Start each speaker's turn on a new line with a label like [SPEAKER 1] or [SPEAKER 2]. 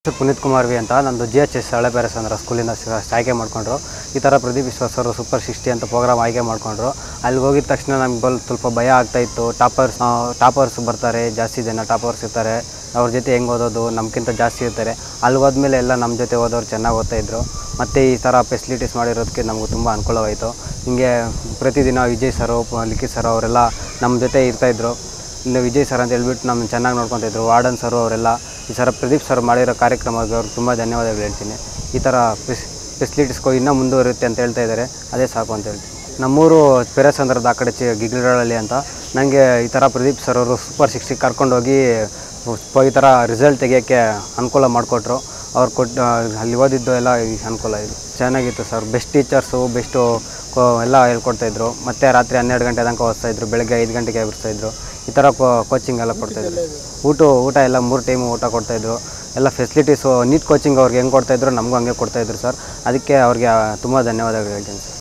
[SPEAKER 1] Puneeth Kumar V ಅಂತ ನಂದು GHS ಹಳೆ ಬೇರೆಸಂದ್ರ ಸ್ಕೂಲಿಂದ ಆಯ್ಕೆ ಮಾಡಿಕೊಂಡ್ರು. ಈ ಥರ ಪ್ರದೀಪ್ ವಿಶ್ವಾಸ್ ಅವರು ಸೂಪರ್ 60 ಅಂತ ಪ್ರೋಗ್ರಾಮ್ ಆಯ್ಕೆ ಮಾಡಿಕೊಂಡ್ರು. ಅಲ್ಲಿಗೆ ಹೋಗಿದ ತಕ್ಷಣ ನಮ್ಗೆ ಸ್ವಲ್ಪ ಭಯ ಆಗ್ತಾಯಿತ್ತು. ಟಾಪರ್ಸ್ ಬರ್ತಾರೆ, ಜಾಸ್ತಿ ಜನ ಟಾಪರ್ಸ್ ಇರ್ತಾರೆ, ಅವ್ರ ಜೊತೆ ಹೆಂಗೆ ಓದೋದು, ನಮ್ಗಿಂತ ಜಾಸ್ತಿ ಇರ್ತಾರೆ. ಅಲ್ಲಿ ಹೋದ್ಮೇಲೆ ಎಲ್ಲ ನಮ್ಮ ಜೊತೆ ಓದೋರು ಚೆನ್ನಾಗಿ ಓದ್ತಾಯಿದ್ರು. ಮತ್ತು ಈ ಥರ ಫೆಸಿಲಿಟೀಸ್ ಮಾಡಿರೋದಕ್ಕೆ ನಮಗೂ ತುಂಬ ಅನುಕೂಲವಾಯಿತು. ಹಿಂಗೆ ಪ್ರತಿದಿನ ವಿಜಯ್ ಸರು, ಲಿಖಿತ್ ಸರ್ ಅವರೆಲ್ಲ ನಮ್ಮ ಜೊತೆ ಇರ್ತಾಯಿದ್ರು. ಇನ್ನು ವಿಜಯ್ ಸರ್ ಅಂತ ಹೇಳ್ಬಿಟ್ಟು ನಮ್ಮ ಚೆನ್ನಾಗಿ ನೋಡ್ಕೊತಿದ್ರು. ವಾರ್ಡನ್ ಸರು ಅವರೆಲ್ಲ ಈ ಥರ ಪ್ರದೀಪ್ ಸರ್ ಮಾಡಿರೋ ಕಾರ್ಯಕ್ರಮಕ್ಕೆ ಅವ್ರಿಗೆ ತುಂಬ ಧನ್ಯವಾದಗಳು ಹೇಳ್ತೀನಿ. ಈ ಥರ ಫೆಸಿಲಿಟೀಸ್ಗಳು ಇನ್ನೂ ಮುಂದುವರುತ್ತೆ ಅಂತ ಹೇಳ್ತಾ ಇದ್ದಾರೆ. ಅದೇ ಸಾಕು ಅಂತ ಹೇಳ್ತೀನಿ. ನಮ್ಮೂರು ಪೇರೆಸಂದ್ರದ ಆ ಕಡೆ ಗಿಗ್ಲಹಳ್ಳಿ ಅಂತ. ನನಗೆ ಈ ಥರ ಪ್ರದೀಪ್ ಸರ್ ಅವರು ಸೂಪರ್ 60 ಕರ್ಕೊಂಡೋಗಿ ಈ ಥರ ರಿಸಲ್ಟ್ ತೆಗಿಯೋಕ್ಕೆ ಅನುಕೂಲ ಮಾಡಿಕೊಟ್ರು. ಅವ್ರು ಅಲ್ಲಿ ಓದಿದ್ದು ಎಲ್ಲ ಅನುಕೂಲ ಇದು ಚೆನ್ನಾಗಿತ್ತು ಸರ್. ಬೆಸ್ಟ್ ಟೀಚರ್ಸು, ಬೆಸ್ಟು ಎಲ್ಲ ಹೇಳ್ಕೊಡ್ತಾಯಿದ್ರು. ಮತ್ತು ರಾತ್ರಿ 12 ಗಂಟೆ ತನಕ ಓದಿಸ್ತಾಯಿದ್ರು, ಬೆಳಗ್ಗೆ 5 ಗಂಟೆಗೆ ಬಿಡಿಸ್ತಾಯಿದ್ರು. ಈ ಥರ ಕೋಚಿಂಗ್ ಎಲ್ಲ ಕೊಡ್ತಾಯಿದ್ರು. ಊಟ ಎಲ್ಲ 3 ಟೈಮು ಊಟ ಕೊಡ್ತಾಯಿದ್ರು. ಎಲ್ಲ ಫೆಸಿಲಿಟೀಸು ನೀಟ್ ಕೋಚಿಂಗ್ ಅವ್ರಿಗೆ ಹೆಂಗೆ ಕೊಡ್ತಾಯಿದ್ರು ನಮಗೂ ಹಂಗೆ ಕೊಡ್ತಾಯಿದ್ರು ಸರ್. ಅದಕ್ಕೆ ಅವ್ರಿಗೆ ತುಂಬ ಧನ್ಯವಾದಗಳು ಹೇಳ್ತೀನಿ ಸರ್.